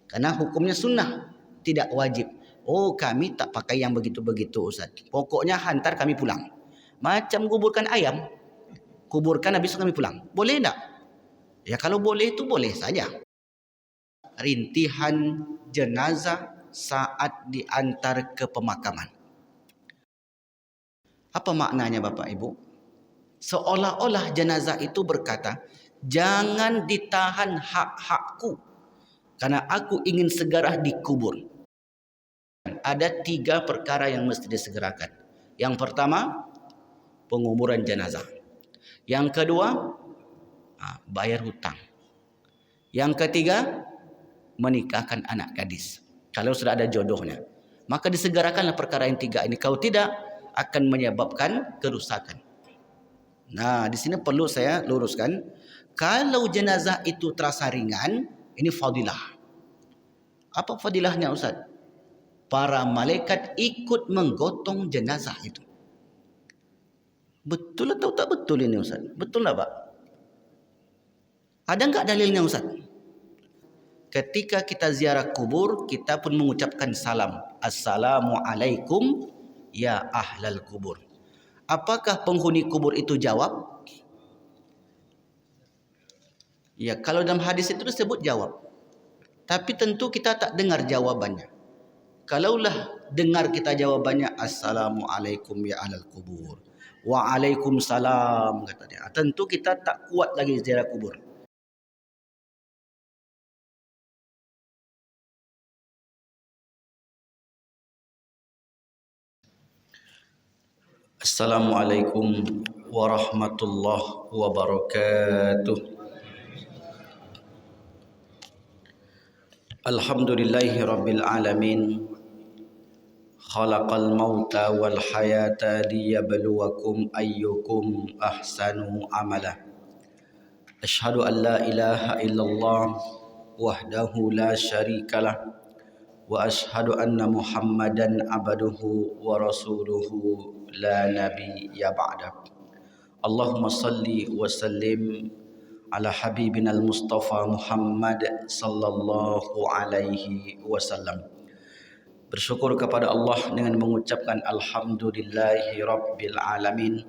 Karena hukumnya sunnah, tidak wajib. Oh, kami tak pakai yang begitu-begitu Ustaz. Pokoknya hantar kami pulang. Macam kuburkan ayam. Kuburkan habis itu kami pulang. Boleh tak? Ya kalau boleh itu boleh saja. Rintihan jenazah saat diantar ke pemakaman. Apa maknanya Bapak Ibu? Seolah-olah jenazah itu berkata, jangan ditahan hak-hakku, karena aku ingin segera dikubur. Ada 3 perkara yang mesti disegerakan. Yang pertama, penguburan jenazah. Yang kedua, bayar hutang. Yang ketiga, menikahkan anak gadis. Kalau sudah ada jodohnya, maka disegerakanlah perkara yang 3 ini. Kalau tidak, akan menyebabkan kerusakan. Nah, di sini perlu saya luruskan. Kalau jenazah itu terasa ringan, ini fadilah. Apa fadilahnya Ustaz? Para malaikat ikut menggotong jenazah itu. Betul atau tak betul ini Ustaz? Betul tak Pak? Ada enggak dalilnya Ustaz? Ketika kita ziarah kubur, kita pun mengucapkan salam. Assalamualaikum ya ahlal kubur. Apakah penghuni kubur itu jawab? Ya, kalau dalam hadis itu disebut jawab. Tapi tentu kita tak dengar jawabannya. Kalaulah dengar kita jawabannya, Assalamualaikum ya ahlal kubur. Waalaikumsalam, kata dia. Tentu kita tak kuat lagi ziarah kubur. Assalamualaikum warahmatullahi wabarakatuh. Alhamdulillahi rabbil alamin. Khalaqal mauta wal hayata liyabluwakum ayyukum ahsanu amala. Asyhadu an la ilaha illallah wahdahu la syarikalah wa asyhadu anna Muhammadan abduhu wa rasuluhu la nabiyya ba'da. Allahumma salli wa sallim ala habibina al-Mustafa Muhammad sallallahu alaihi wasallam. Bersyukur kepada Allah dengan mengucapkan alhamdulillahi rabbil alamin.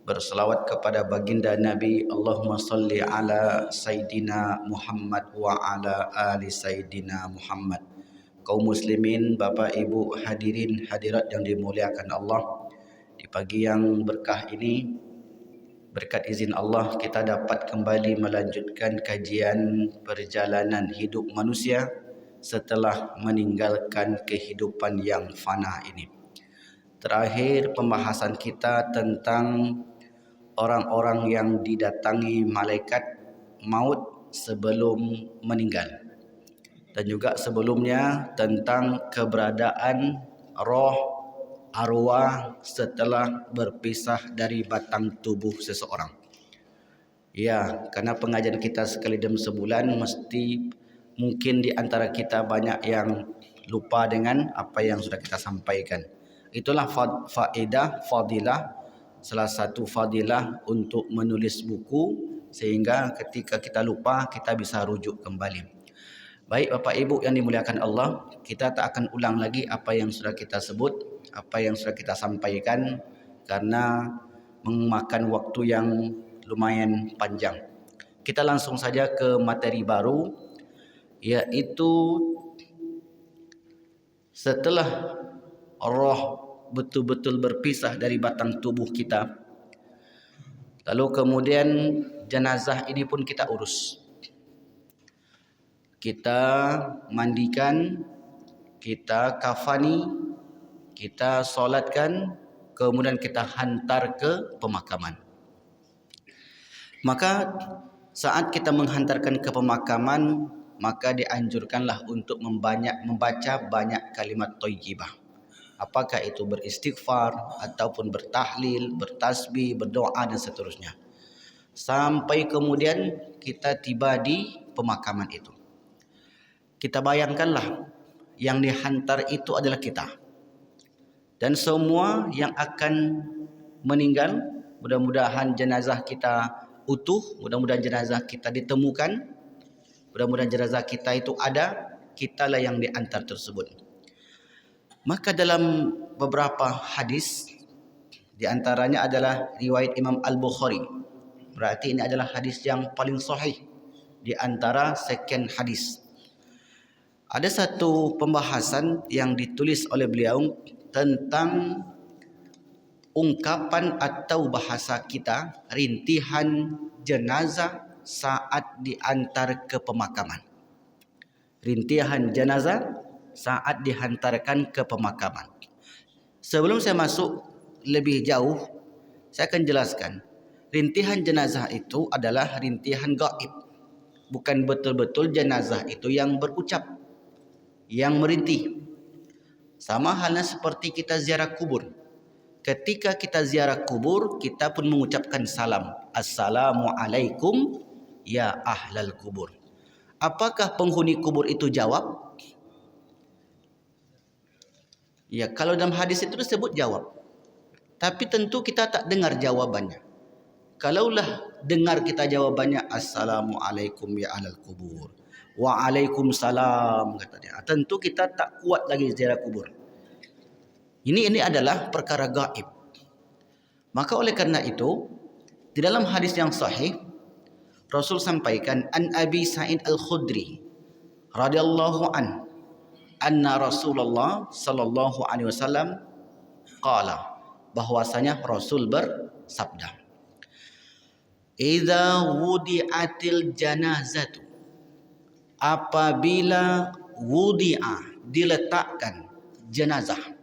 Berselawat kepada baginda Nabi, Allahumma salli ala Sayyidina Muhammad wa ala ali Sayyidina Muhammad. Kaum muslimin, Bapak Ibu hadirin hadirat yang dimuliakan Allah, di pagi yang berkah ini, berkat izin Allah kita dapat kembali melanjutkan kajian perjalanan hidup manusia setelah meninggalkan kehidupan yang fana ini. Terakhir pembahasan kita tentang orang-orang yang didatangi malaikat maut sebelum meninggal. Dan juga sebelumnya tentang keberadaan roh arwah setelah berpisah dari batang tubuh seseorang. Ya, karena pengajian kita sekali dalam sebulan, mesti mungkin di antara kita banyak yang lupa dengan apa yang sudah kita sampaikan. Itulah fadilah, salah satu fadilah untuk menulis buku, sehingga ketika kita lupa kita bisa rujuk kembali. Baik Bapak Ibu yang dimuliakan Allah, kita tak akan ulang lagi apa yang sudah kita sebut, apa yang sudah kita sampaikan, karena memakan waktu yang lumayan panjang. Kita langsung saja ke materi baru, yaitu setelah roh betul-betul berpisah dari batang tubuh kita, lalu kemudian jenazah ini pun kita urus. Kita mandikan, kita kafani, kita solatkan, kemudian kita hantar ke pemakaman. Maka saat kita menghantarkan ke pemakaman, maka dianjurkanlah untuk membaca banyak kalimat thayyibah. Apakah itu beristighfar ataupun bertahlil, bertasbih, berdoa dan seterusnya. Sampai kemudian kita tiba di pemakaman itu. Kita bayangkanlah yang dihantar itu adalah kita. Dan semua yang akan meninggal, mudah-mudahan jenazah kita utuh, mudah-mudahan jenazah kita ditemukan, mudah-mudahan jenazah kita itu ada, kitalah yang diantar tersebut. Maka dalam beberapa hadis, di antaranya adalah riwayat Imam Al-Bukhari. Berarti ini adalah hadis yang paling sahih di antara sekian hadis. Ada satu pembahasan yang ditulis oleh beliau tentang ungkapan atau bahasa kita rintihan jenazah saat diantar ke pemakaman. Rintihan jenazah saat dihantarkan ke pemakaman. Sebelum saya masuk lebih jauh, saya akan jelaskan. Rintihan jenazah itu adalah rintihan gaib. Bukan betul-betul jenazah itu yang berucap, yang merintih. Sama halnya seperti kita ziarah kubur. Ketika kita ziarah kubur, kita pun mengucapkan salam. Assalamualaikum ya ahlal kubur. Apakah penghuni kubur itu jawab? Ya, kalau dalam hadis itu disebut jawab. Tapi tentu kita tak dengar jawabannya. Kalaulah dengar kita jawabannya Assalamualaikum ya ahlal kubur, Waalaikumsalam, kata dia, tentu kita tak kuat lagi ziarah kubur. Ini adalah perkara gaib. Maka oleh karena itu, di dalam hadis yang sahih, Rasul sampaikan, An Abi Sa'id Al-Khudri radhiyallahu an, anna Rasulullah sallallahu alaihi wasallam qala, bahwasanya Rasul bersabda, idza wudi'atil janazatu, apabila wudi'a, diletakkan jenazah.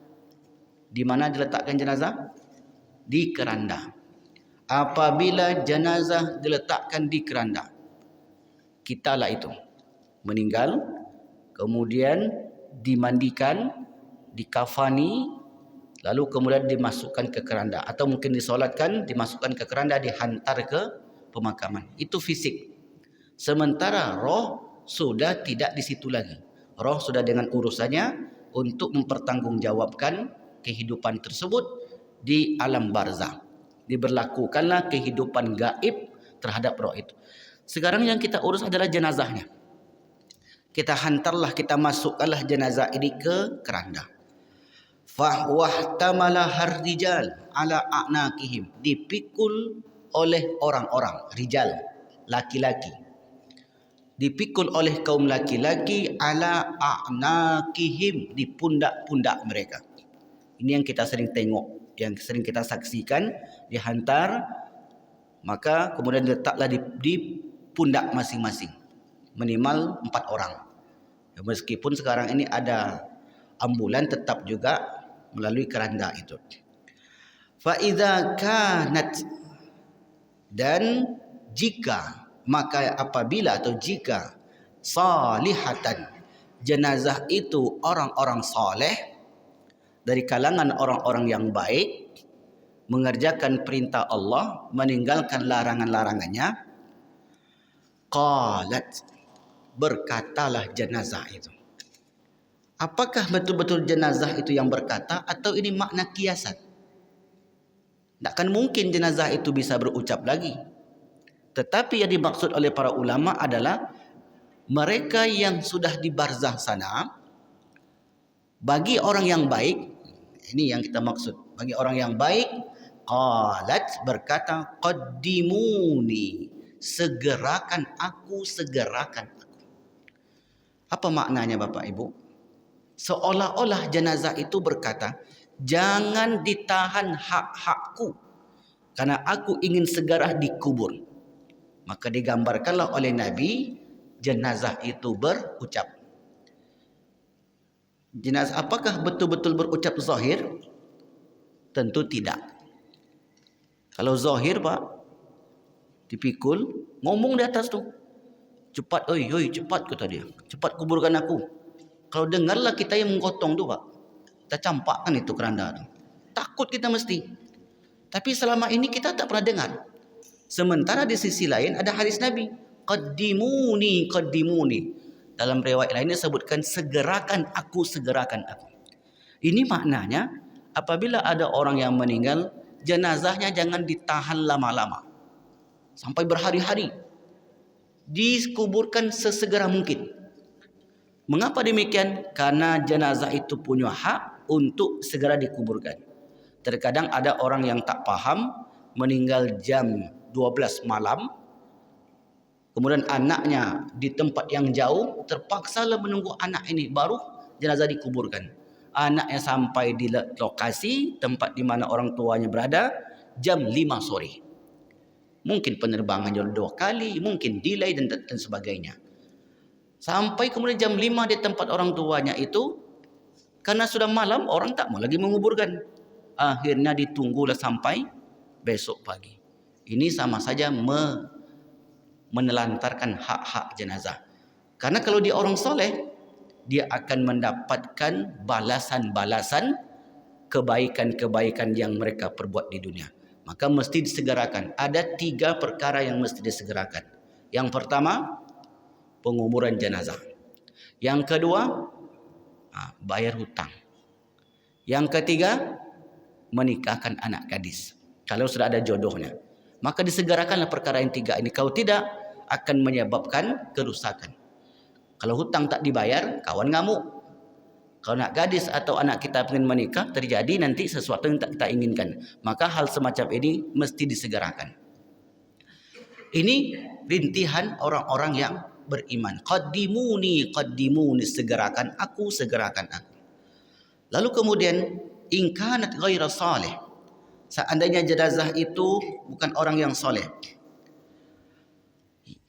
Di mana diletakkan jenazah? Di keranda. Apabila jenazah diletakkan di keranda, kitalah itu meninggal, kemudian dimandikan, dikafani, lalu kemudian dimasukkan ke keranda, atau mungkin disolatkan, dimasukkan ke keranda, dihantar ke pemakaman. Itu fisik. Sementara roh sudah tidak di situ lagi. Roh sudah dengan urusannya untuk mempertanggungjawabkan kehidupan tersebut di alam barzah. Diberlakukanlah kehidupan gaib terhadap roh itu. Sekarang yang kita urus adalah jenazahnya. Kita hantarlah, kita masukkanlah jenazah ini ke keranda. Fahwahtamala harrijal ala a'naqihim, dipikul oleh orang-orang, rijal, laki-laki. Dipikul oleh kaum laki-laki ala a'naqihim, di pundak-pundak mereka. Ini yang kita sering tengok, yang sering kita saksikan, dihantar, maka kemudian diletaklah di pundak masing-masing, minimal 4 orang. Ya, meskipun sekarang ini ada ambulan, tetap juga melalui keranda itu. Fa idza kanat, dan jika, maka apabila atau jika, salihatan, jenazah itu orang-orang saleh, dari kalangan orang-orang yang baik, mengerjakan perintah Allah, meninggalkan larangan-larangannya, qalat, berkatalah jenazah itu. Apakah betul-betul jenazah itu yang berkata, atau ini makna kiasan? Takkan mungkin jenazah itu bisa berucap lagi. Tetapi yang dimaksud oleh para ulama adalah mereka yang sudah di barzah sana, bagi orang yang baik. Ini yang kita maksud. Bagi orang yang baik, qalat, berkata, qaddimuni, segerakan aku, segerakan aku. Apa maknanya Bapak Ibu? Seolah-olah jenazah itu berkata, jangan ditahan hak-hakku, karena aku ingin segera dikubur. Maka digambarkanlah oleh Nabi, jenazah itu berucap. Jenazah apakah betul-betul berucap zahir? Tentu tidak. Kalau zahir Pak, dipikul, ngomong di atas tu, cepat, oi, cepat, kata dia, cepat kuburkan aku. Kalau dengarlah kita yang menggotong tu Pak, kita campakkan itu keranda tu. Takut kita mesti. Tapi selama ini kita tak pernah dengar. Sementara di sisi lain ada hadis Nabi, qaddimuni, qaddimuni. Dalam riwayat lain disebutkan, segerakan aku, segerakan aku. Ini maknanya, apabila ada orang yang meninggal, jenazahnya jangan ditahan lama-lama, sampai berhari-hari. Dikuburkan sesegera mungkin. Mengapa demikian? Karena jenazah itu punya hak untuk segera dikuburkan. Terkadang ada orang yang tak paham, meninggal jam 12 malam, kemudian anaknya di tempat yang jauh, terpaksalah menunggu anak ini, baru jenazah dikuburkan. Anaknya sampai di lokasi tempat di mana orang tuanya berada jam 5 sore. Mungkin penerbangannya 2 kali, mungkin delay dan sebagainya. Sampai kemudian jam 5 di tempat orang tuanya itu, karena sudah malam, orang tak mau lagi menguburkan. Akhirnya ditunggulah sampai besok pagi. Ini sama saja menelantarkan hak-hak jenazah. Karena kalau dia orang soleh, dia akan mendapatkan balasan-balasan kebaikan-kebaikan yang mereka perbuat di dunia. Maka mesti disegerakan. Ada 3 perkara yang mesti disegerakan. Yang pertama, penguburan jenazah. Yang kedua, bayar hutang. Yang ketiga, menikahkan anak gadis. Kalau sudah ada jodohnya. Maka disegerakanlah perkara yang 3 ini. Kalau tidak, akan menyebabkan kerusakan. Kalau hutang tak dibayar, kawan ngamuk. Kalau anak gadis atau anak kita ingin menikah, terjadi nanti sesuatu yang tak kita inginkan. Maka hal semacam ini mesti disegerakan. Ini rintihan orang-orang yang beriman. Qaddimuni, segerakan aku, segerakan aku. Lalu kemudian, in kanat ghaira salih. Seandainya jenazah itu bukan orang yang soleh.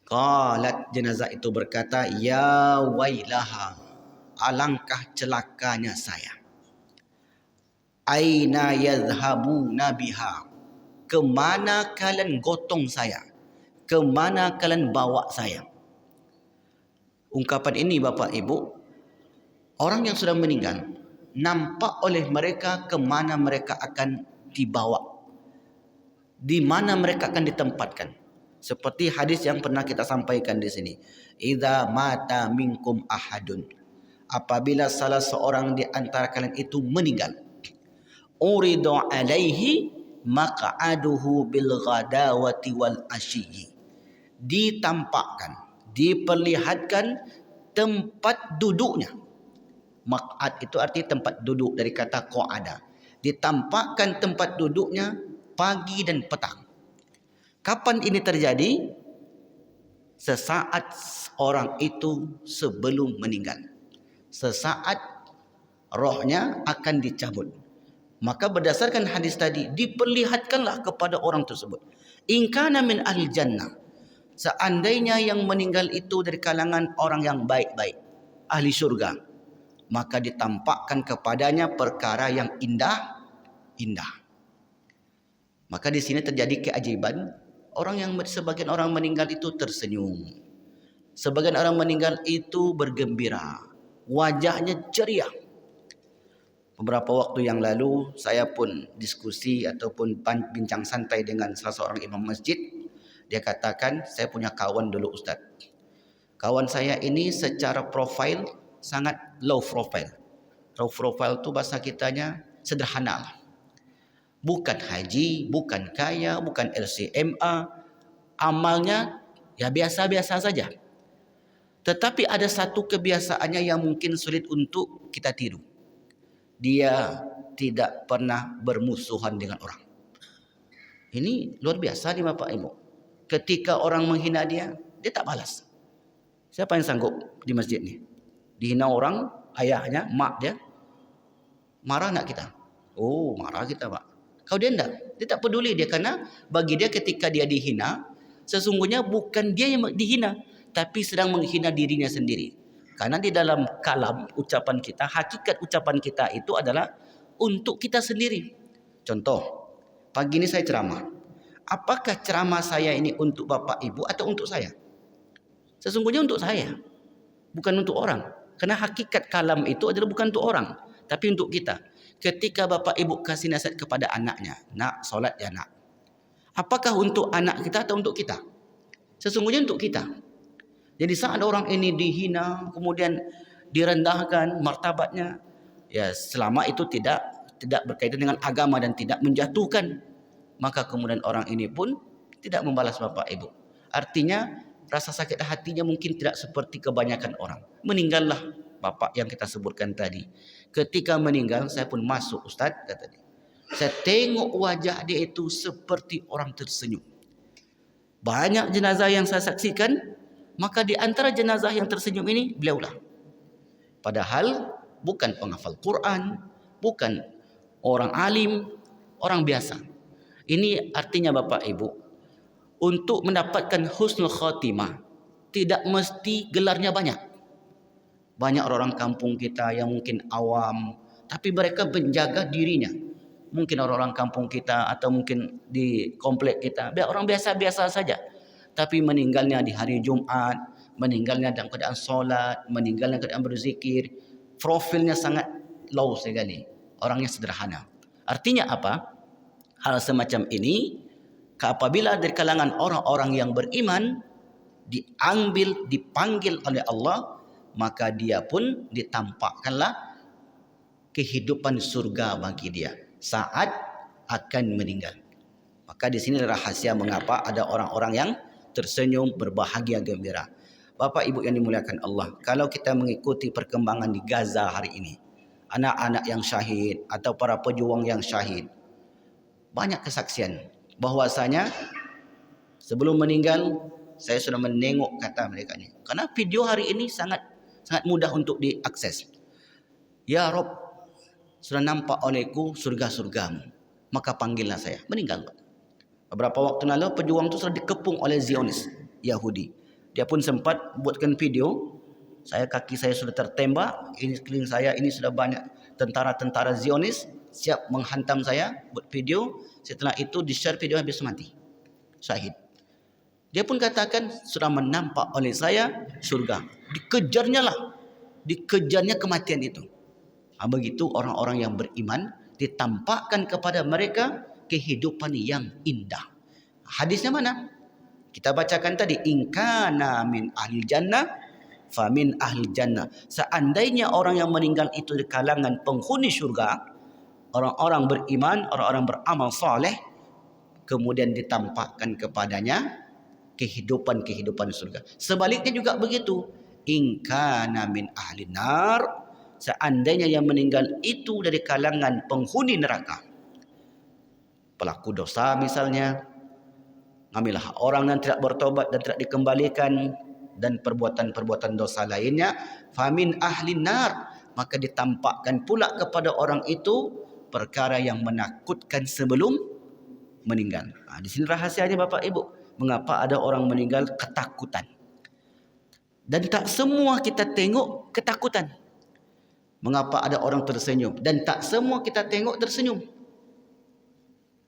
Qalat, jenazah itu berkata, ya wailaha, alangkah celakanya saya. Aina yadhhabuna biha, kemana kalian gotong saya? Kemana kalian bawa saya? Ungkapan ini Bapak Ibu, orang yang sudah meninggal, nampak oleh mereka kemana mereka akan dibawa, di mana mereka akan ditempatkan. Seperti hadis yang pernah kita sampaikan di sini. Idza mata minkum ahadun, apabila salah seorang di antara kalian itu meninggal, uridu alaihi maq'aduhu bil ghadawati wal asyi, ditampakkan, diperlihatkan tempat duduknya. Maq'ad itu arti tempat duduk, dari kata qa'ada. Ditampakkan tempat duduknya pagi dan petang. Kapan ini terjadi? Sesaat orang itu sebelum meninggal. Sesaat rohnya akan dicabut. Maka berdasarkan hadis tadi, diperlihatkanlah kepada orang tersebut. In kana min ahli jannah, seandainya yang meninggal itu dari kalangan orang yang baik-baik, ahli syurga, maka ditampakkan kepadanya perkara yang indah. Maka di sini terjadi keajaiban. Sebagian orang meninggal itu tersenyum. Sebagian orang meninggal itu bergembira. Wajahnya ceria. Beberapa waktu yang lalu saya pun diskusi ataupun bincang santai dengan salah seorang imam masjid. Dia katakan, saya punya kawan dulu Ustaz. Kawan saya ini secara profil sangat low profile. Low profile itu bahasa kitanya sederhana lah. Bukan haji, bukan kaya, bukan LCMA. Amalnya ya biasa-biasa saja. Tetapi ada satu kebiasaannya yang mungkin sulit untuk kita tiru. Dia tidak pernah bermusuhan dengan orang. Ini luar biasa nih Bapak Ibu. Ketika orang menghina dia, dia tak balas. Siapa yang sanggup di masjid ni? Dihina orang, ayahnya, mak dia. Marah nak kita? Oh, marah kita Pak. Kalau dia enggak, dia tak peduli dia, karena bagi dia ketika dia dihina, sesungguhnya bukan dia yang dihina, tapi sedang menghina dirinya sendiri. Karena di dalam kalam ucapan kita, hakikat ucapan kita itu adalah untuk kita sendiri. Contoh, pagi ini saya ceramah. Apakah ceramah saya ini untuk Bapak Ibu atau untuk saya? Sesungguhnya untuk saya, bukan untuk orang. Karena hakikat kalam itu adalah bukan untuk orang, tapi untuk kita. Ketika Bapak Ibu kasih nasihat kepada anaknya, nak solat ya nak. Apakah untuk anak kita atau untuk kita? Sesungguhnya untuk kita. Jadi saat orang ini dihina, kemudian direndahkan martabatnya, ya selama itu tidak berkaitan dengan agama dan tidak menjatuhkan, maka kemudian orang ini pun tidak membalas Bapak Ibu. Artinya rasa sakit hatinya mungkin tidak seperti kebanyakan orang. Meninggallah bapak yang kita sebutkan tadi. Ketika meninggal, saya pun masuk, Ustaz, kata dia. Saya tengok wajah dia itu seperti orang tersenyum. Banyak jenazah yang saya saksikan, maka di antara jenazah yang tersenyum ini, beliaulah. Padahal bukan penghafal Quran, bukan orang alim, orang biasa. Ini artinya Bapak Ibu, untuk mendapatkan husnul khatimah, tidak mesti gelarnya banyak. Banyak orang kampung kita yang mungkin awam, tapi mereka menjaga dirinya. Mungkin orang-orang kampung kita atau mungkin di komplek kita, orang biasa-biasa saja. Tapi meninggalnya di hari Jumat, meninggalnya dalam keadaan solat, meninggalnya keadaan berzikir, profilnya sangat low sekali. Orangnya sederhana. Artinya apa? Hal semacam ini, apabila dari kalangan orang-orang yang beriman, dipanggil oleh Allah, maka dia pun ditampakkanlah kehidupan surga bagi dia saat akan meninggal. Maka di sini rahasia mengapa ada orang-orang yang tersenyum, berbahagia, gembira. Bapak Ibu yang dimuliakan Allah, kalau kita mengikuti perkembangan di Gaza hari ini, anak-anak yang syahid atau para pejuang yang syahid, banyak kesaksian bahwasanya sebelum meninggal saya sudah menengok kata mereka ni. Karena video hari ini sangat mudah untuk diakses. Ya Rob, sudah nampak olehku surga-surgamu, maka panggillah saya. Meninggal. Beberapa waktu lalu pejuang itu sudah dikepung oleh Zionis Yahudi. Dia pun sempat buatkan video. Kaki saya sudah tertembak. Ini sekeliling saya ini sudah banyak tentara-tentara Zionis siap menghantam saya. Buat video. Setelah itu di-share video habis mati. Syahid. Dia pun katakan sudah menampak oleh saya surga. Dikejarnya kematian itu. Begitu orang-orang yang beriman ditampakkan kepada mereka kehidupan yang indah. Hadisnya mana? Kita bacakan tadi, in kana min ahli jannah fa min ahli jannah. Seandainya orang yang meninggal itu di kalangan penghuni syurga, orang-orang beriman, orang-orang beramal soleh, kemudian ditampakkan kepadanya kehidupan surga. Sebaliknya juga begitu. In kana min ahli nar, seandainya yang meninggal itu dari kalangan penghuni neraka, pelaku dosa misalnya, ngambillah orang yang tidak bertobat dan tidak dikembalikan, dan perbuatan-perbuatan dosa lainnya, famin ahli nar, maka ditampakkan pula kepada orang itu perkara yang menakutkan sebelum meninggal. Di sini rahasianya Bapak Ibu, mengapa ada orang meninggal ketakutan. Dan tak semua kita tengok ketakutan. Mengapa ada orang tersenyum dan tak semua kita tengok tersenyum.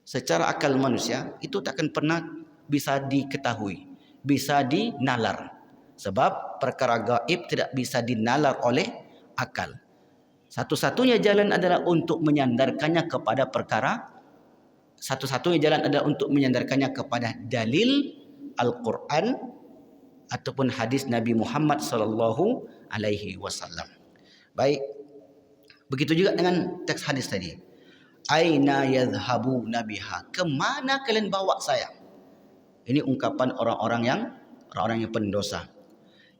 Secara akal manusia itu takkan pernah bisa diketahui, bisa dinalar. Sebab perkara gaib tidak bisa dinalar oleh akal. Satu-satunya jalan adalah untuk menyandarkannya kepada dalil Al-Quran ataupun hadis Nabi Muhammad sallallahu alaihi wasallam. Baik, begitu juga dengan teks hadis tadi. Aina yadhhabuna biha? Kemana kalian bawa saya? Ini ungkapan orang-orang yang pendosa.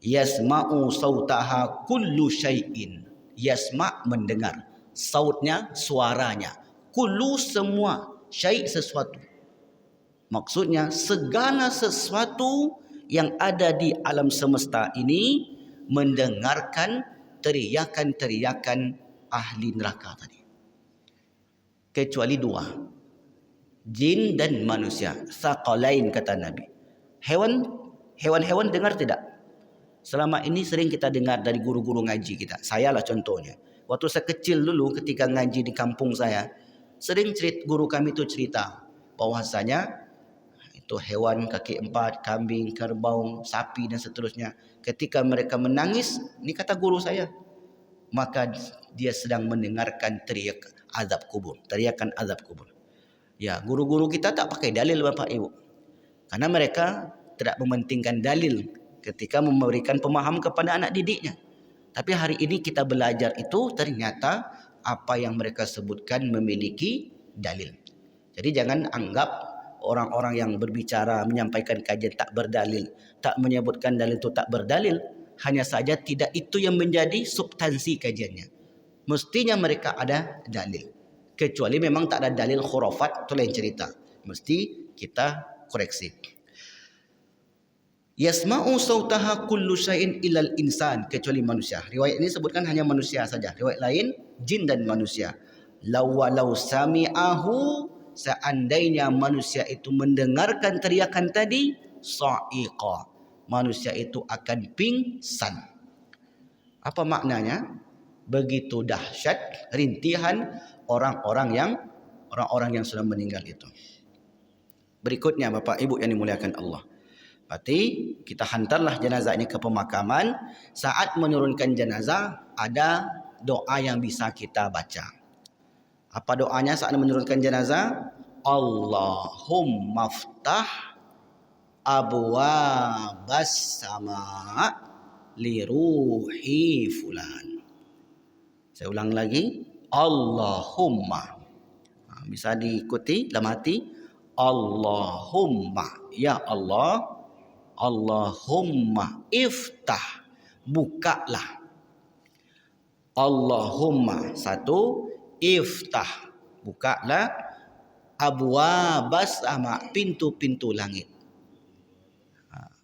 Yasma'u sautaha kullu syai'in. Yasma' mendengar, sautnya suaranya. Kullu semua, syai' sesuatu. Maksudnya segala sesuatu yang ada di alam semesta ini mendengarkan teriakan-teriakan ahli neraka tadi. Kecuali dua, jin dan manusia. Saqalain kata Nabi. Hewan-hewan dengar tidak? Selama ini sering kita dengar dari guru-guru ngaji kita. Saya lah contohnya. Waktu saya kecil dulu ketika ngaji di kampung saya, sering guru kami itu cerita bahwasanya itu hewan kaki empat, kambing, kerbau, sapi dan seterusnya. Ketika mereka menangis, ini kata guru saya, maka dia sedang mendengarkan teriakan azab kubur. Ya, guru-guru kita tak pakai dalil Bapak Ibu. Karena mereka tidak mementingkan dalil ketika memberikan pemahaman kepada anak didiknya. Tapi hari ini kita belajar itu ternyata apa yang mereka sebutkan memiliki dalil. Jadi jangan anggap orang-orang yang berbicara menyampaikan kajian tak berdalil, tak menyebutkan dalil itu tak berdalil. Hanya saja tidak itu yang menjadi substansi kajiannya. Mestinya mereka ada dalil. Kecuali memang tak ada dalil khurafat, itu lain cerita. Mesti kita koreksi. Yasma'u sautaha kullu syai'in ilal insan, kecuali manusia. Riwayat ini sebutkan hanya manusia saja. Riwayat lain jin dan manusia. Lawalau sami'ahu, seandainya manusia itu mendengarkan teriakan tadi, sa'iqa, manusia itu akan pingsan. Apa maknanya? Begitu dahsyat rintihan orang-orang yang sudah meninggal itu. Berikutnya Bapak Ibu yang dimuliakan Allah. Berarti kita hantarlah jenazah ini ke pemakaman. Saat menurunkan jenazah ada doa yang bisa kita baca. Apa doanya saat menurunkan jenazah? Allahumma ftah abwabas sama li ruhi fulan. Saya ulang lagi. Allahumma. Bisa diikuti dalam hati. Allahumma, ya Allah, Allahumma iftah, bukalah. Allahumma, satu, iftah, bukalah, abwabas sama, pintu-pintu langit.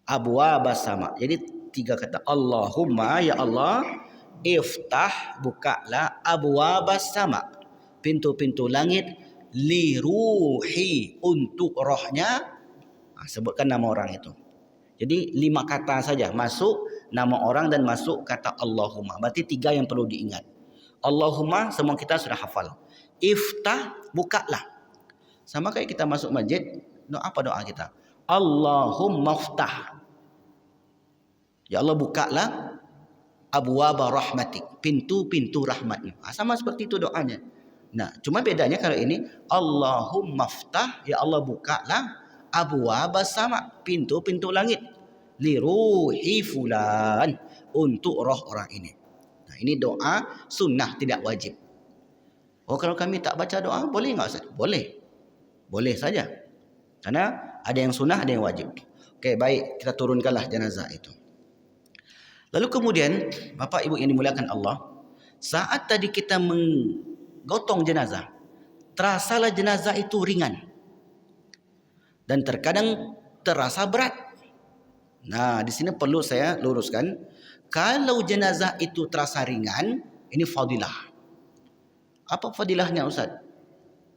Abwabas sama. Jadi tiga kata. Allahumma, ya Allah, iftah, bukalah, abwabas sama, pintu-pintu langit, li ruhi, untuk rohnya. Sebutkan nama orang itu. Jadi 5 kata saja, masuk nama orang dan masuk kata Allahumma. Berarti 3 yang perlu diingat. Allahumma semua kita sudah hafal. Iftah, bukalah. Sama kayak kita masuk masjid, apa doa kita? Allahumma ftah. Ya Allah, bukalah abwaba rahmatik, pintu-pintu rahmatmu. Sama seperti itu doanya. Nah, cuma bedanya kalau ini Allahumma ftah, ya Allah bukalah abwabas sama, pintu-pintu langit, li ruhi fulan, untuk roh orang ini. Nah, ini doa sunnah, tidak wajib. Oh, kalau kami tak baca doa, boleh enggak Ustaz? Boleh. Boleh saja. Karena ada yang sunnah, ada yang wajib. Okey, baik, kita turunkanlah jenazah itu. Lalu kemudian, Bapak Ibu yang dimuliakan Allah, saat tadi kita menggotong jenazah, terasalah jenazah itu ringan. Dan terkadang terasa berat. Nah, di sini perlu saya luruskan. Kalau jenazah itu terasa ringan, ini fadilah. Apa fadilahnya Ustaz?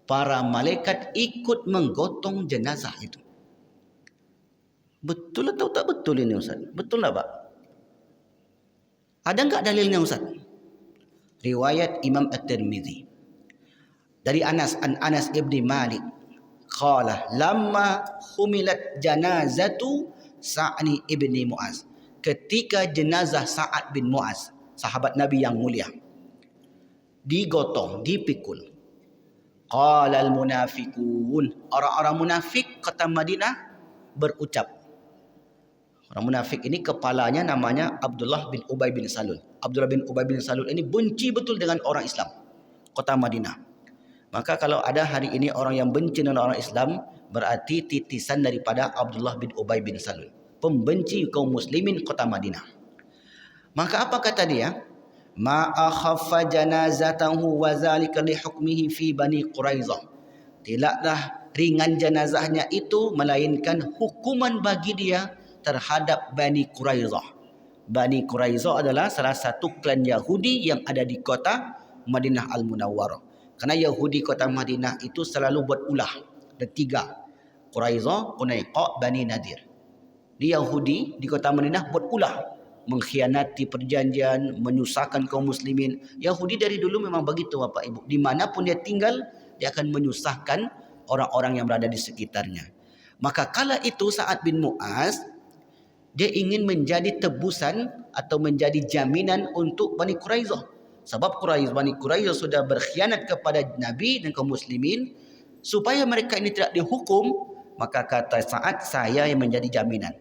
Para malaikat ikut menggotong jenazah itu. Betul atau tak betul ini Ustaz? Betul tak Pak? Ada enggak dalilnya Ustaz? Riwayat Imam At-Tirmidzi. Dari Anas ibni Malik. Qala lamma humilat janazatu Sa'ni ibni Mu'az. Ketika jenazah Sa'ad bin Mu'az, sahabat Nabi yang mulia, digotong, dipikul. Qala al-munafiqun, orang-orang munafik kota Madinah berucap. Orang munafik ini kepalanya namanya Abdullah bin Ubay bin Salul. Abdullah bin Ubay bin Salul ini benci betul dengan orang Islam kota Madinah. Maka kalau ada hari ini orang yang benci dengan orang Islam, berarti titisan daripada Abdullah bin Ubay bin Salul, pembenci kaum muslimin kota Madinah. Maka apa kata dia? Ma akhaffa janazatahu wa zalika li hukmihi fi Bani Quraizah. Tidaklah ringan jenazahnya itu, melainkan hukuman bagi dia terhadap Bani Quraizah. Bani Quraizah adalah salah satu klan Yahudi yang ada di kota Madinah Al-Munawwarah. Karena Yahudi kota Madinah itu selalu buat ulah. Ada 3. Quraizah, Qunaiqa, Bani Nadir. Di Yahudi di kota Madinah buat ulah. Mengkhianati perjanjian, menyusahkan kaum muslimin. Yahudi dari dulu memang begitu Bapak Ibu. Dimanapun dia tinggal, dia akan menyusahkan orang-orang yang berada di sekitarnya. Maka kala itu Sa'ad bin Mu'az, dia ingin menjadi tebusan atau menjadi jaminan untuk Bani Quraizah. Sebab Bani Quraizah sudah berkhianat kepada Nabi dan kaum muslimin. Supaya mereka ini tidak dihukum, maka kata Sa'ad, saya yang menjadi jaminan.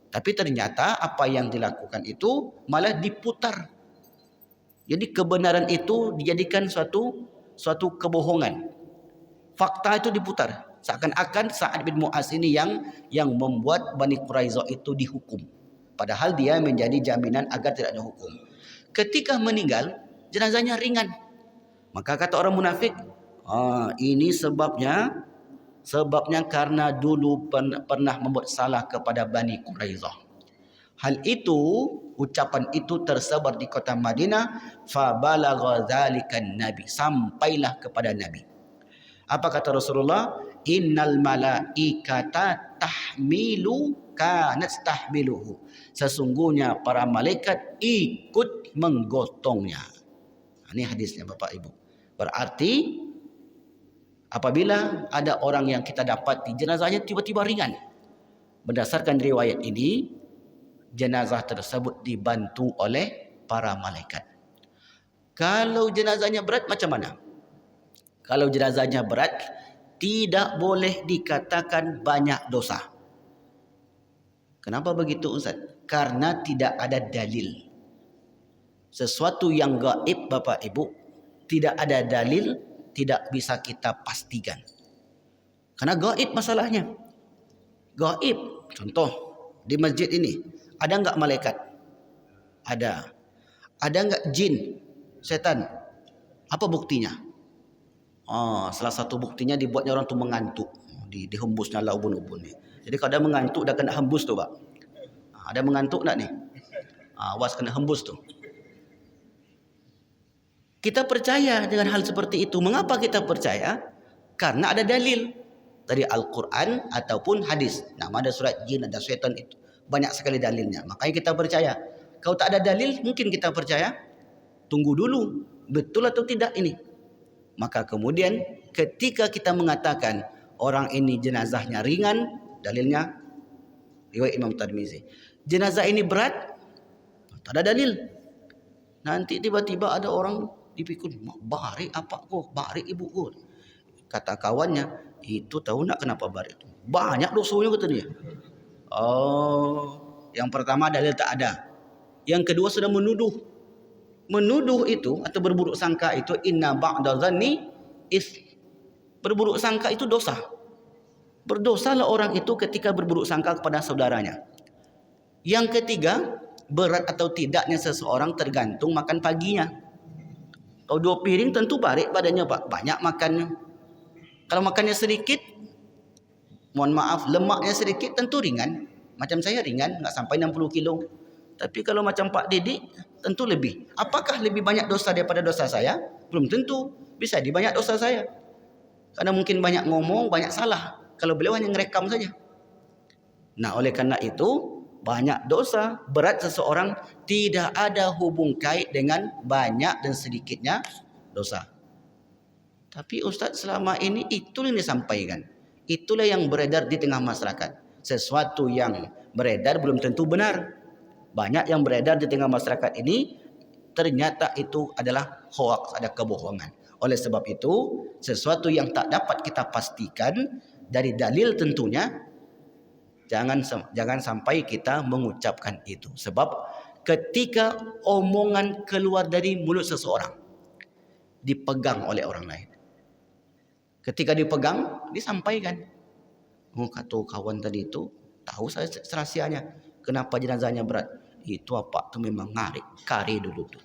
Tapi ternyata apa yang dilakukan itu malah diputar. Jadi kebenaran itu dijadikan suatu kebohongan. Fakta itu diputar. Seakan-akan Sa'ad bin Mu'az ini yang membuat Bani Quraizah itu dihukum. Padahal dia menjadi jaminan agar tidak ada hukum. Ketika meninggal, jenazahnya ringan. Maka kata orang munafik, ini sebabnya karena dulu pernah membuat salah kepada Bani Quraizah. Hal itu, ucapan itu tersebar di kota Madinah, fa balagha dzalikan nabi, sampailah kepada Nabi. Apa kata Rasulullah? Innal malaikata kanat tahmiluhu. Sesungguhnya para malaikat ikut menggotongnya. Ini hadisnya Bapak Ibu. Berarti apabila ada orang yang kita dapati jenazahnya tiba-tiba ringan, berdasarkan riwayat ini, jenazah tersebut dibantu oleh para malaikat. Kalau jenazahnya berat macam mana? Kalau jenazahnya berat, tidak boleh dikatakan banyak dosa. Kenapa begitu Ustaz? Karena tidak ada dalil. Sesuatu yang gaib Bapak Ibu, tidak ada dalil, tidak bisa kita pastikan. Karena gaib masalahnya. Gaib. Contoh, di masjid ini, ada enggak malaikat? Ada. Ada enggak jin? Setan? Apa buktinya? Salah satu buktinya dibuatnya orang tu mengantuk. Dihembusnya lah ubun-ubun ni. Jadi kalau ada mengantuk dah kena hembus tu Pak. Ada mengantuk tak ni? Awas kena hembus tu. Kita percaya dengan hal seperti itu. Mengapa kita percaya? Karena ada dalil dari Al-Quran ataupun hadis. Nama ada surat jin, ada syaitan, itu banyak sekali dalilnya. Makanya kita percaya. Kalau tak ada dalil, mungkin kita percaya. Tunggu dulu, betul atau tidak ini. Maka kemudian ketika kita mengatakan orang ini jenazahnya ringan, dalilnya riwayat Imam Tirmizi. Jenazah ini berat, tak ada dalil. Nanti tiba-tiba ada orang dipikul, barik apa kau, barik ibu kau. Kata kawannya, itu tahu nak kenapa barik itu? Banyak dosanya kata dia. Yang pertama dalil tak ada. Yang kedua sudah menuduh. Menuduh itu atau berburuk sangka itu inna ba'da dhanni is. Berburuk sangka itu dosa. Berdosalah orang itu ketika berburuk sangka kepada saudaranya. Yang ketiga, berat atau tidaknya seseorang tergantung makan paginya. Kalau 2 piring tentu barik badannya Pak, banyak makannya. Kalau makannya sedikit, mohon maaf, lemaknya sedikit, tentu ringan. Macam saya ringan, enggak sampai 60 kilo. Tapi kalau macam Pak Didik, tentu lebih. Apakah lebih banyak dosa daripada dosa saya? Belum tentu. Bisa di banyak dosa saya. Karena mungkin banyak ngomong, banyak salah. Kalau beliau hanya ngerekam saja. Nah, oleh karena itu, banyak dosa, berat seseorang tidak ada hubung kait dengan banyak dan sedikitnya dosa. Tapi Ustaz selama ini itulah yang disampaikan. Itulah yang beredar di tengah masyarakat. Sesuatu yang beredar belum tentu benar. Banyak yang beredar di tengah masyarakat ini ternyata itu adalah hoax, ada kebohongan. Oleh sebab itu, sesuatu yang tak dapat kita pastikan dari dalil tentunya, jangan sampai kita mengucapkan itu. Sebab ketika omongan keluar dari mulut seseorang, dipegang oleh orang lain. Ketika dipegang, disampaikan. Kata kawan tadi itu, tahu saya rahasianya. Kenapa jenazahnya berat? Itu apa tu memang ngarik. Kari dulu tu.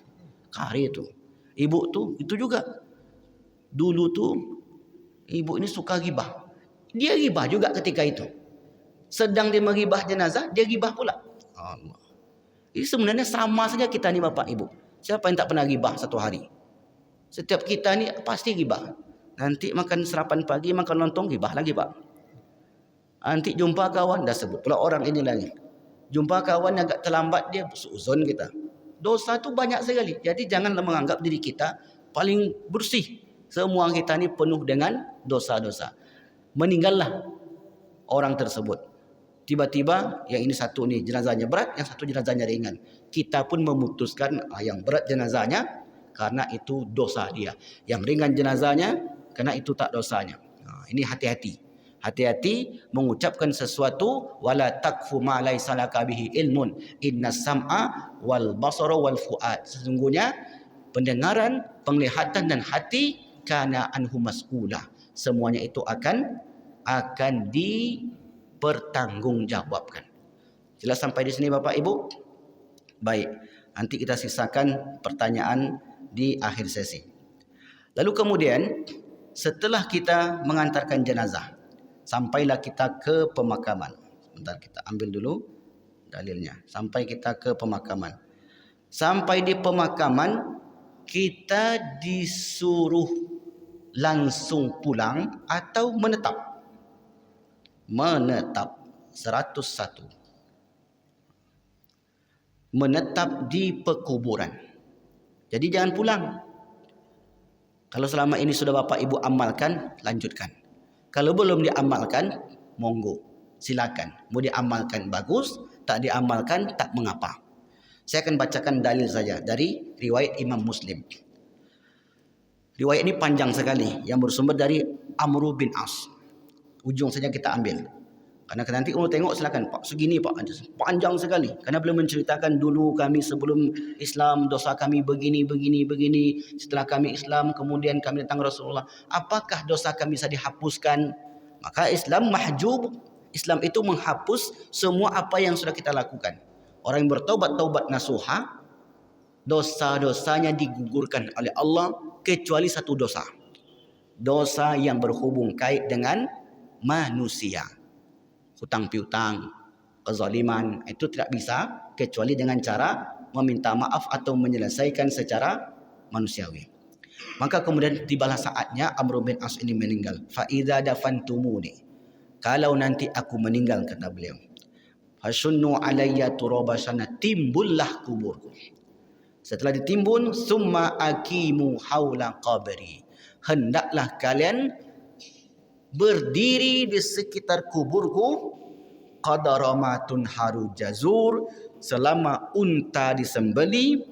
Kari tu. Ibu tu, itu juga. Dulu tu, ibu ini suka gibah. Dia gibah juga ketika itu. Sedang dia menggibah jenazah, dia gibah pula. Allah. Ini sebenarnya sama saja kita ni Bapak Ibu. Siapa yang tak pernah gibah satu hari? Setiap kita ni pasti gibah. Nanti makan sarapan pagi, makan lontong, gibah lagi Pak. Nanti jumpa kawan, dah sebut pula orang ini lagi. Jumpa kawan agak terlambat, dia suzon kita. Dosa tu banyak sekali. Jadi janganlah menganggap diri kita paling bersih. Semua kita ni penuh dengan dosa-dosa. Meninggallah orang tersebut. Tiba-tiba yang ini satu ni jenazahnya berat, yang satu jenazahnya ringan. Kita pun memutuskan yang berat jenazahnya karena itu dosa dia. Yang ringan jenazahnya karena itu tak dosanya. Ini hati-hati. Hati-hati mengucapkan sesuatu wala takfu ma laisa laka bihi ilmun innas sam'a wal basara wal fuad. Sesungguhnya pendengaran, penglihatan dan hati kana anhu mas'ula. Semuanya itu akan dipertanggungjawabkan. Jelas sampai di sini Bapak Ibu? Baik, nanti kita sisakan pertanyaan di akhir sesi. Lalu kemudian setelah kita mengantarkan jenazah, sampailah kita ke pemakaman. Sebentar, kita ambil dulu dalilnya. Sampai kita ke pemakaman. Sampai di pemakaman, kita disuruh langsung pulang atau menetap. Menetap 101. Menetap di pekuburan. Jadi jangan pulang. Kalau selama ini sudah Bapak Ibu amalkan, lanjutkan. Kalau belum diamalkan, monggo, silakan. Mau diamalkan bagus, tak diamalkan tak mengapa. Saya akan bacakan dalil saja dari riwayat Imam Muslim. Riwayat ini panjang sekali yang bersumber dari Amr bin As. Ujung saja kita ambil. Karena nanti kalau tengok silakan Pak, segini Pak, panjang sekali. Karena belum menceritakan dulu kami sebelum Islam dosa kami begini. Setelah kami Islam kemudian kami datang Rasulullah. Apakah dosa kami bisa dihapuskan? Maka Islam mahjub. Islam itu menghapus semua apa yang sudah kita lakukan. Orang yang bertaubat nasuha, dosa-dosanya digugurkan oleh Allah kecuali satu dosa. Dosa yang berhubung kait dengan manusia. Hutang piutang, kezaliman, itu tidak bisa kecuali dengan cara meminta maaf atau menyelesaikan secara manusiawi. Maka kemudian tibalah saatnya Amr bin As ini meninggal. Fa idza dafantumuni, kalau nanti aku meninggal, kata beliau, fasunnu alayya turabasana, timbullah kuburku. Setelah ditimbun, summa akimu haula qabri, hendaklah kalian berdiri di sekitar kuburku qadaramatun haru jazur, selama unta disembeli,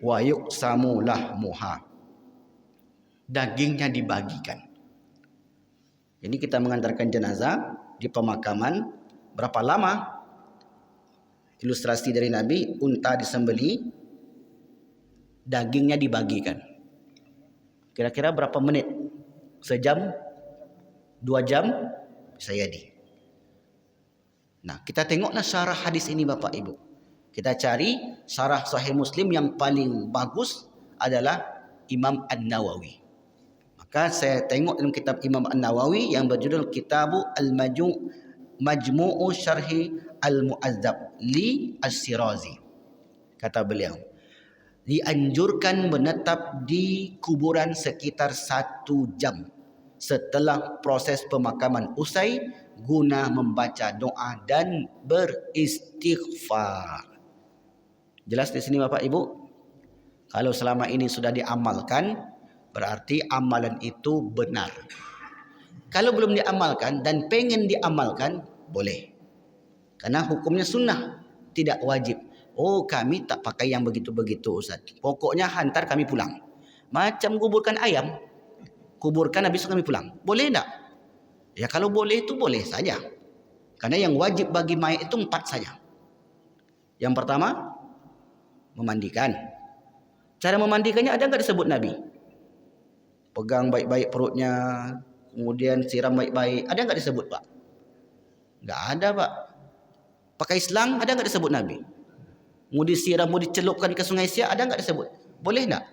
wa yuqsamu lahmuha, dagingnya dibagikan. Jadi kita mengantarkan jenazah di pemakaman, berapa lama? Ilustrasi dari Nabi, unta disembeli, dagingnya dibagikan. Kira-kira berapa menit? Sejam? 2 jam? Bisa jadi. Nah, kita tengoklah syarah hadis ini Bapak Ibu. Kita cari syarah Sahih Muslim yang paling bagus adalah Imam An-Nawawi. Maka saya tengok dalam kitab Imam An-Nawawi yang berjudul Kitabu Majmu'u Syarhi Al-Mu'adzab li As-Sirazi. Kata beliau, dianjurkan menetap di kuburan sekitar 1 jam setelah proses pemakaman usai, guna membaca doa dan beristighfar. Jelas di sini Bapak Ibu? Kalau selama ini sudah diamalkan, berarti amalan itu benar. Kalau belum diamalkan dan pengen diamalkan, boleh. Karena hukumnya sunnah, tidak wajib. Oh, kami tak pakai yang begitu-begitu Ustaz. Pokoknya hantar kami pulang. Macam kuburkan ayam. Kuburkan habis kami pulang. Boleh tak? Ya kalau boleh itu boleh saja. Karena yang wajib bagi mayat itu 4 saja. Yang pertama, memandikan. Cara memandikannya ada enggak disebut Nabi? Pegang baik-baik perutnya, kemudian siram baik-baik. Ada enggak disebut Pak? Enggak ada Pak. Pakai selang ada enggak disebut Nabi? Mau disiram, mau dicelupkan ke sungai Siak, ada enggak disebut? Boleh enggak?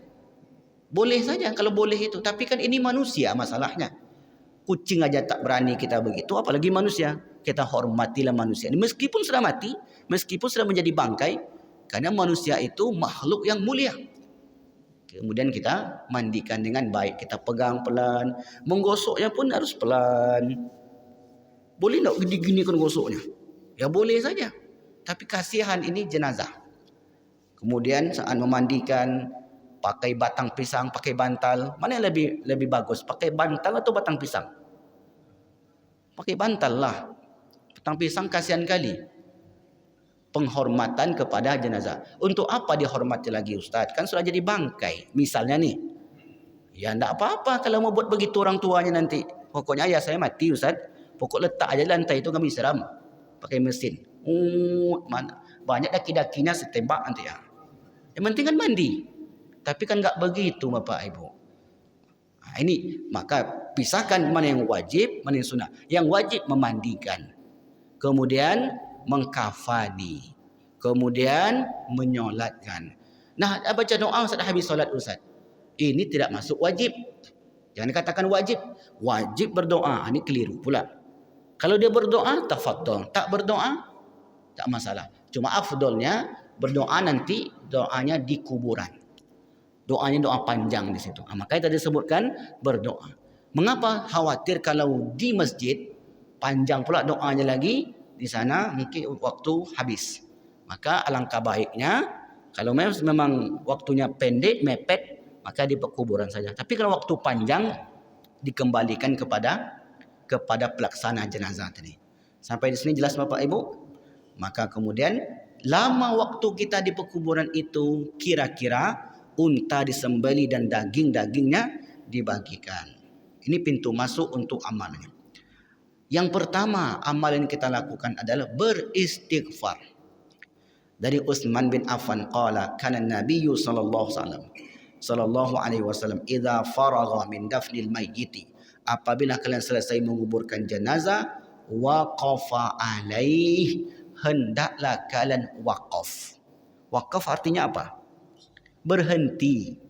Boleh saja kalau boleh itu. Tapi kan ini manusia masalahnya. Kucing aja tak berani kita begitu, apalagi manusia. Kita hormatilah manusia. Meskipun sudah mati, meskipun sudah menjadi bangkai, karena manusia itu makhluk yang mulia. Kemudian kita mandikan dengan baik. Kita pegang pelan. Menggosoknya pun harus pelan. Boleh tak gini-gini kan gosoknya? Ya boleh saja. Tapi kasihan ini jenazah. Kemudian saat memandikan, pakai batang pisang, pakai bantal. Mana yang lebih bagus? Pakai bantal atau batang pisang? Pakai bantal lah. Batang pisang kasihan kali. Penghormatan kepada jenazah. Untuk apa dihormati lagi Ustaz? Kan sudah jadi bangkai. Misalnya nih. Ya enggak apa-apa kalau mau buat begitu orang tuanya nanti. Pokoknya ayah saya mati Ustaz. Pokok letak aja lantai itu kami siram. Pakai mesin. Banyak daki-dakinya setembak nanti ya. Yang penting kan mandi. Tapi kan enggak begitu Bapak Ibu. Nah, ini maka pisahkan mana yang wajib, mana yang sunnah. Yang wajib memandikan. Kemudian mengkafani. Kemudian menyolatkan. Nah, baca doa Ustaz habis solat Ustaz. Ini tidak masuk wajib. Jangan katakan wajib. Wajib berdoa. Ini keliru pula. Kalau dia berdoa, tafadhol. Tak berdoa, tak masalah. Cuma afdolnya berdoa nanti doanya di kuburan. Doanya doa panjang di situ. Makanya tadi sebutkan berdoa. Mengapa? Khawatir kalau di masjid panjang pula doanya lagi, di sana mungkin waktu habis. Maka alangkah baiknya kalau memang waktunya pendek, mepet, maka di pekuburan saja. Tapi kalau waktu panjang dikembalikan kepada pelaksana jenazah tadi. Sampai di sini jelas Bapak Ibu? Maka kemudian lama waktu kita di pekuburan itu kira-kira unta disembelih dan daging-dagingnya dibagikan. Ini pintu masuk untuk amalnya. Yang pertama amalan yang kita lakukan adalah beristighfar. Dari Utsman bin Affan qala kana Nabi sallallahu alaihi wasallam idza faragha min dafnil mayyit, apabila kalian selesai menguburkan jenazah, waqafa alaih, hendaklah kalian waqaf. Waqaf artinya apa? Berhenti.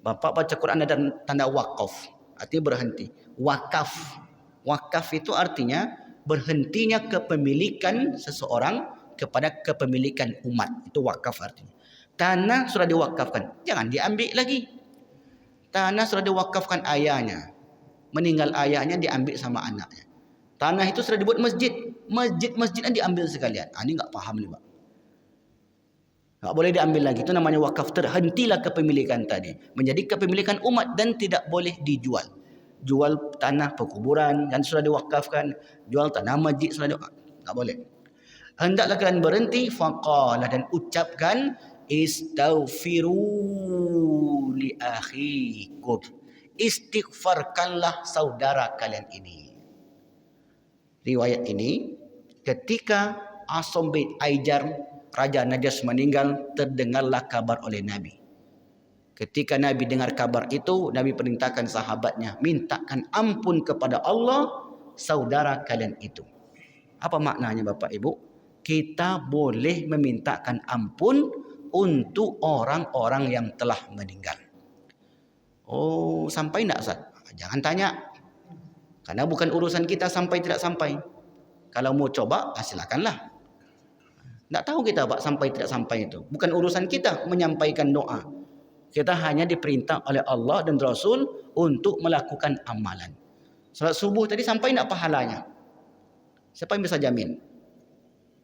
Bapak baca Quran ada tanda waqaf, artinya berhenti. Wakaf. Wakaf itu artinya berhentinya kepemilikan seseorang kepada kepemilikan umat. Itu wakaf artinya. Tanah sudah diwakafkan, jangan diambil lagi. Tanah sudah diwakafkan ayahnya, meninggal ayahnya diambil sama anaknya. Tanah itu sudah dibuat masjid, masjidnya diambil sekalian. Ini enggak paham nih, Pak. Tak boleh diambil lagi. Itu namanya wakaf. Terhentilah kepemilikan tadi. Menjadi kepemilikan umat dan tidak boleh dijual. Jual tanah pekuburan yang sudah diwakafkan, jual tanah masjid sudah diwakafkan, tak boleh. Hendaklah kalian berhenti, faqala, dan ucapkan istaghfiru li akhikum. Istighfarkanlah saudara kalian ini. Riwayat ini ketika Asom bin Aijar, Raja Najas meninggal, terdengarlah kabar oleh Nabi. Ketika Nabi dengar kabar itu, Nabi perintahkan sahabatnya, mintakan ampun kepada Allah saudara kalian itu. Apa maknanya Bapak Ibu? Kita boleh memintakan ampun untuk orang-orang yang telah meninggal. Oh, sampai enggak Ustaz? Jangan tanya. Karena bukan urusan kita sampai tidak sampai. Kalau mau coba, silakanlah. Tidak tahu kita Pak sampai tidak sampai itu. Bukan urusan kita menyampaikan doa. Kita hanya diperintah oleh Allah dan Rasul untuk melakukan amalan. Salat subuh tadi sampai tidak pahalanya? Siapa yang bisa jamin?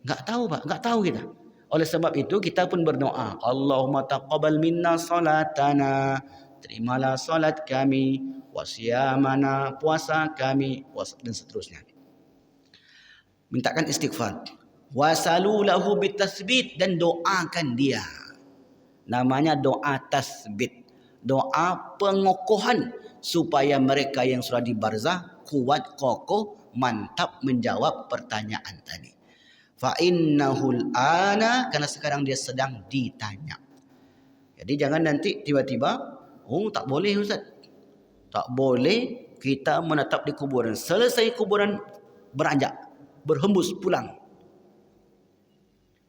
Enggak tahu Pak, enggak tahu kita. Oleh sebab itu kita pun berdoa, Allahumma taqabbal minna salatana, terimalah salat kami, wasiyamana, puasa kami, dan seterusnya. Mintakan istighfar. Wasalu lahu bitasbit, dan doakan dia. Namanya doa tasbit. Doa pengokohan supaya mereka yang sudah di barzah kuat, kokoh, mantap menjawab pertanyaan tadi. Fa innahul ana, karena sekarang dia sedang ditanya. Jadi jangan nanti tiba-tiba, oh tak boleh Ustaz. Tak boleh kita menetap di kuburan. Selesai kuburan beranjak, berhembus pulang.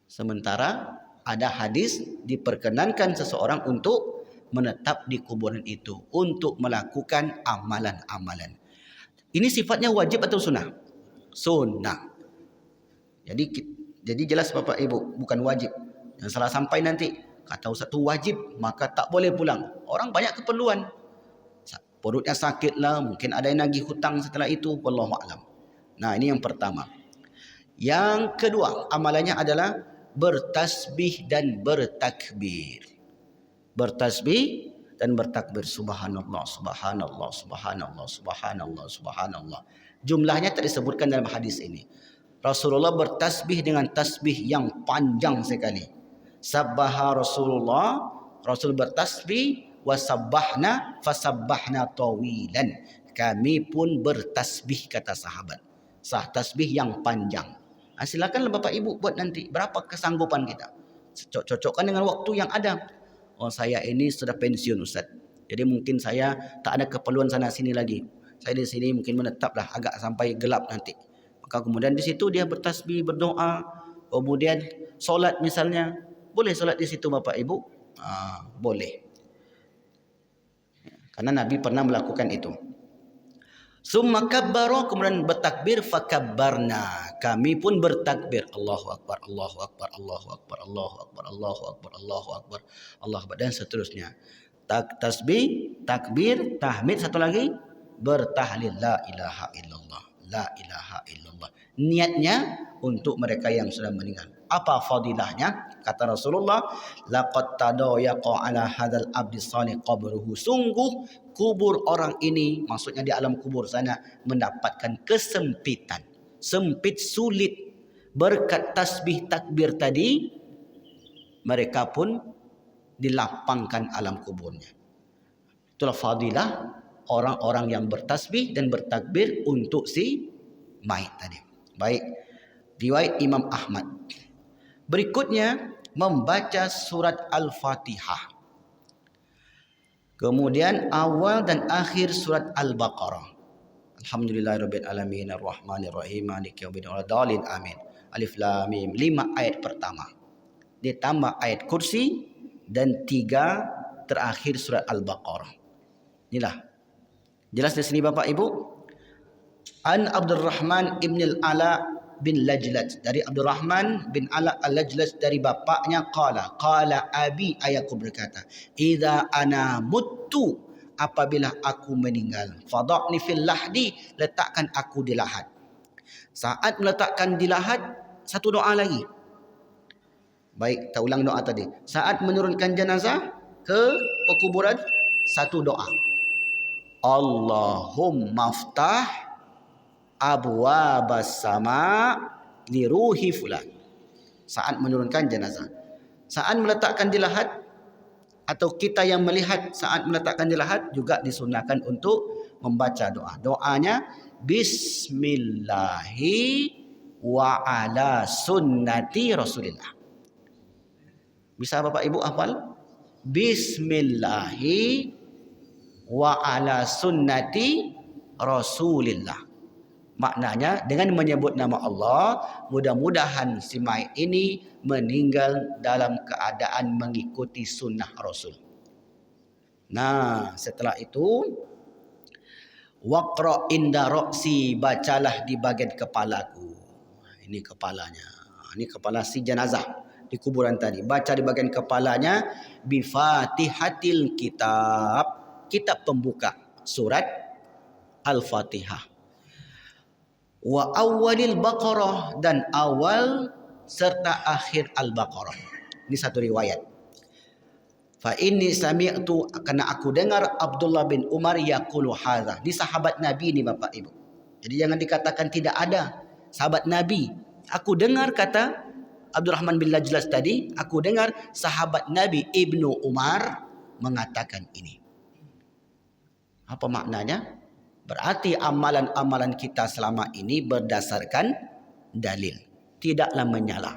Sementara ada hadis diperkenankan seseorang untuk menetap di kuburan itu untuk melakukan amalan-amalan. Ini sifatnya wajib atau sunnah? Sunnah. Jadi jelas Bapak Ibu, bukan wajib. Yang salah sampai nanti kata Ustaz itu wajib, maka tak boleh pulang. Orang banyak keperluan. Perutnya sakit lah, mungkin ada yang nagih hutang setelah itu, wallahu a'lam. Nah, ini yang pertama. Yang kedua, amalannya adalah bertasbih dan bertakbir. Bertasbih dan bertakbir. Subhanallah, subhanallah, subhanallah, subhanallah, subhanallah. Jumlahnya tak disebutkan dalam hadis ini. Rasulullah bertasbih dengan tasbih yang panjang sekali. Sabbaha Rasulullah, Rasul bertasbih, wasabbahna fasabbahna tawilan. Kami pun bertasbih, kata sahabat. Sah tasbih yang panjang. Silakanlah Bapak Ibu buat nanti. Berapa kesanggupan kita? Cocokkan dengan waktu yang ada. Oh, saya ini sudah pensiun Ustaz. Jadi mungkin saya tak ada keperluan sana sini lagi. Saya di sini mungkin menetaplah agak sampai gelap nanti. Maka kemudian di situ dia bertasbih, berdoa. Kemudian solat misalnya, boleh solat di situ Bapak Ibu? Boleh. Karena Nabi pernah melakukan itu. Summa kabbara, kemudian bertakbir, fakabbarna, kami pun bertakbir. Allahu akbar, Allahu akbar, Allahu akbar, Allahu akbar, Allahu akbar, Allahu akbar, Allahu akbar, dan seterusnya. Tasbih, takbir, tahmid, satu lagi bertahlil, la ilaha illallah, la ilaha illallah. Niatnya untuk mereka yang sudah meninggal. Apa fadilahnya? Kata Rasulullah, laqad tadayaqa ala hadzal abdi salih qabruhu. Sungguh kubur orang ini, maksudnya di alam kubur sana, mendapatkan kesempitan, sempit, sulit. Berkat tasbih takbir tadi, mereka pun dilapangkan alam kuburnya. Itulah fadilah orang-orang yang bertasbih dan bertakbir untuk si mayit tadi. Baik, riwayat Imam Ahmad. Berikutnya membaca surat Al-Fatihah. Kemudian awal dan akhir surat Al-Baqarah. Alhamdulillahirabbil alamin arrahmanir rahim maliki yaumiddin amin. Alif lam mim, 5 ayat pertama. Ditambah ayat kursi dan 3 terakhir surat Al-Baqarah. Inilah. Jelas di sini Bapak Ibu? An Abdurrahman ibn al-Ala bin Lajlaj, dari Abdurrahman bin Ala al-Lajlaj, dari bapaknya, qala abi, ayahku berkata, idza ana muttu, apabila aku meninggal, fadhni fil lahdi, letakkan aku di lahat. Saat meletakkan di lahat, satu doa lagi. Baik, kita ulang doa tadi. Saat menurunkan jenazah ke pekuburan, satu doa. Allahumma ftah abwabas sama li ruhi fulan. Saat menurunkan jenazah. Saat meletakkan di lahat, atau kita yang melihat saat meletakkan di lahat, juga disunahkan untuk membaca doa. Doanya Bismillahi wa ala sunnati Rasulillah. Bisa Bapak Ibu hafal? Bismillahi wa ala sunnati Rasulillah. Maknanya dengan menyebut nama Allah, mudah-mudahan si mayit ini meninggal dalam keadaan mengikuti sunnah Rasul. Nah, setelah itu waqra inda ra'si, bacalah di bagian kepalaku. Ini kepalanya. Ini kepala si jenazah di kuburan tadi. Baca di bagian kepalanya bi Fatihatil kitab, kitab pembuka surat Al-Fatihah. Wa awwalil Baqarah, dan awal serta akhir Al-Baqarah. Ini satu riwayat. Fa inni sami'tu, karena aku dengar Abdullah bin Umar yaqulu hadza. Ini sahabat Nabi ini Bapak Ibu. Jadi jangan dikatakan tidak ada sahabat Nabi. Aku dengar, kata Abdurrahman bin Lajlaj tadi, aku dengar sahabat Nabi Ibnu Umar mengatakan ini. Apa maknanya? Berarti amalan-amalan kita selama ini berdasarkan dalil, tidaklah menyalah.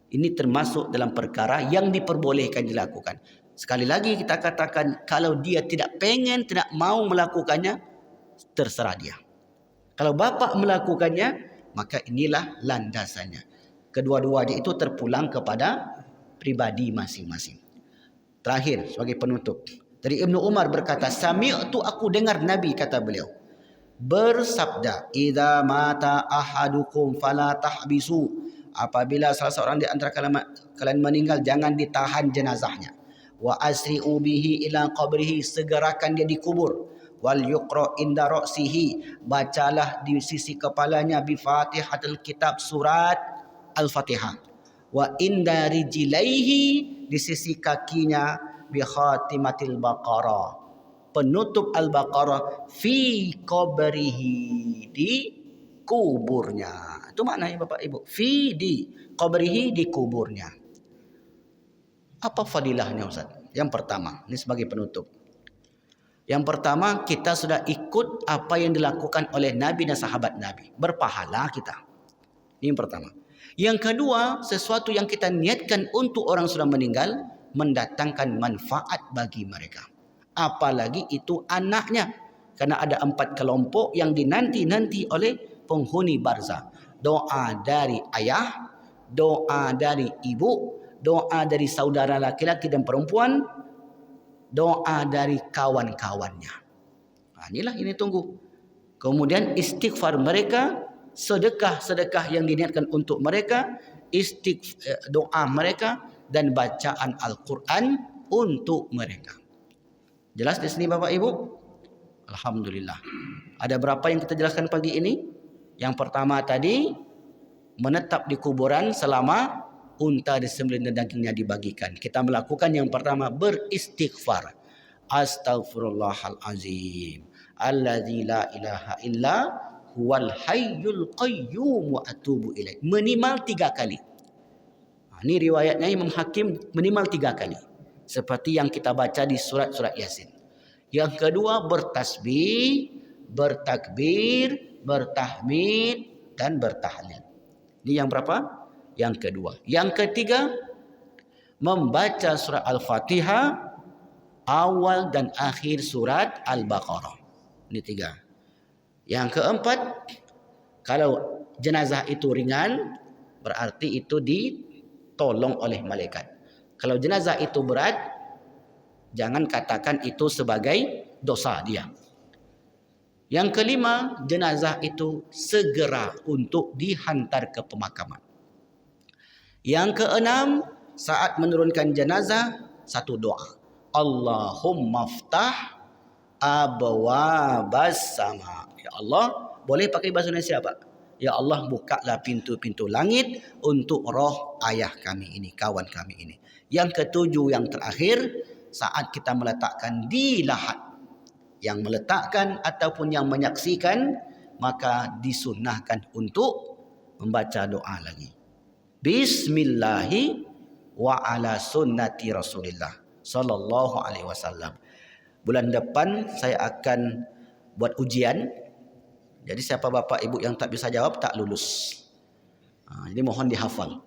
Ini termasuk dalam perkara yang diperbolehkan dilakukan. Sekali lagi kita katakan, kalau dia tidak pengen, tidak mau melakukannya, terserah dia. Kalau bapak melakukannya, maka inilah landasannya. Kedua-duanya itu terpulang kepada pribadi masing-masing. Terakhir sebagai penutup, dari Ibnu Umar berkata, sami'tu, aku dengar Nabi, kata beliau, bersabda, idza mata ahadukum fala tahbisu, apabila salah seorang di antara kalian meninggal, jangan ditahan jenazahnya. Wa asri'u bihi ila qabrihi, segerakan dia dikubur. Wal yuqra inda ra'sihi, bacalah di sisi kepalanya bi Fatihatul kitab, surat Al-Fatihah. Wa inda rijlaihi, di sisi kakinya bi khatimatil Baqarah, penutup Al-Baqarah, fi qabrihi, di kuburnya. Itu maknanya Bapak Ibu, fi, di qabrihi, di kuburnya. Apa fadilahnya Ustaz? Yang pertama, ini sebagai penutup. Yang pertama, kita sudah ikut apa yang dilakukan oleh Nabi dan sahabat Nabi, berpahala kita. Ini yang pertama. Yang kedua, sesuatu yang kita niatkan untuk orang sudah meninggal, mendatangkan manfaat bagi mereka. Apalagi itu anaknya. Karena ada 4 kelompok yang dinanti-nanti oleh penghuni barzah. Doa dari ayah, doa dari ibu, doa dari saudara laki-laki dan perempuan, doa dari kawan-kawannya. Inilah ini tunggu. Kemudian istighfar mereka, sedekah-sedekah yang diniatkan untuk mereka, doa mereka, dan bacaan Al-Quran untuk mereka. Jelas di sini Bapak Ibu? Alhamdulillah. Ada berapa yang kita jelaskan pagi ini? Yang pertama tadi, menetap di kuburan selama unta disembelih dan dagingnya dibagikan. Kita melakukan yang pertama, beristighfar. Astaghfirullahalazim. Alladzi la ilaha illa huwal hayyul qayyum wa atubu ilaih. Minimal 3 kali. Ini riwayatnya Imam Hakim minimal 3 kali. Seperti yang kita baca di surat-surat Yasin. Yang kedua, bertasbih, bertakbir, bertahmid, dan bertahlil. Ini yang berapa? Yang kedua. Yang ketiga, membaca surat Al-Fatihah, awal dan akhir surat Al-Baqarah. Ini 3. Yang keempat, kalau jenazah itu ringan, berarti itu ditolong oleh malaikat. Kalau jenazah itu berat, jangan katakan itu sebagai dosa dia. Yang kelima, jenazah itu segera untuk dihantar ke pemakaman. Yang keenam, saat menurunkan jenazah, satu doa. Allahumma ftah abwabas sama. Ya Allah, boleh pakai bahasa Indonesia Pak? Ya Allah, bukalah pintu-pintu langit untuk roh ayah kami ini, kawan kami ini. Yang ketujuh, yang terakhir, saat kita meletakkan di lahat, yang meletakkan ataupun yang menyaksikan, maka disunnahkan untuk membaca doa lagi. Bismillahi wa ala sunnati Rasulillah sallallahu alaihi wasallam. Bulan depan saya akan buat ujian. Jadi siapa bapak ibu yang tak bisa jawab tak lulus. Jadi mohon dihafal.